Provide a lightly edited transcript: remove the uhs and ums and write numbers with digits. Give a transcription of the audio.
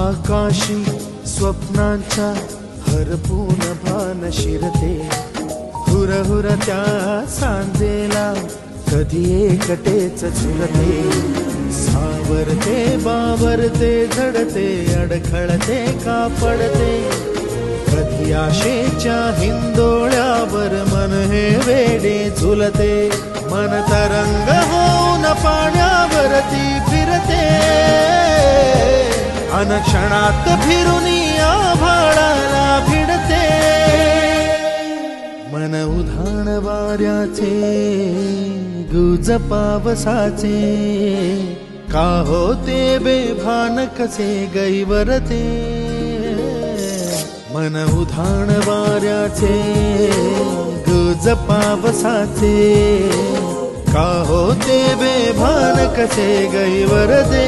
आकाशी स्वप्नांच्या हरपून भान शिरते, हुरहुर त्या सांजेला कधी एकटेच झुरते, सावरते बावरते झडते अडखळते का पडते, कधी आशेच्या हिंदोळ्यावर मन हे वेडे झुलते, मन तरंग होऊन पाण्यावरती फिरते, अनक्षणात फिरून आभाळाला भिडते, मन उधाण वाऱ्याचे गुज पावसाचे, का होते बेभान कसे गैवरते, मन उधाण वाऱ्याचे गुज पावसाचे, का होते बेभान कसे गैवरते.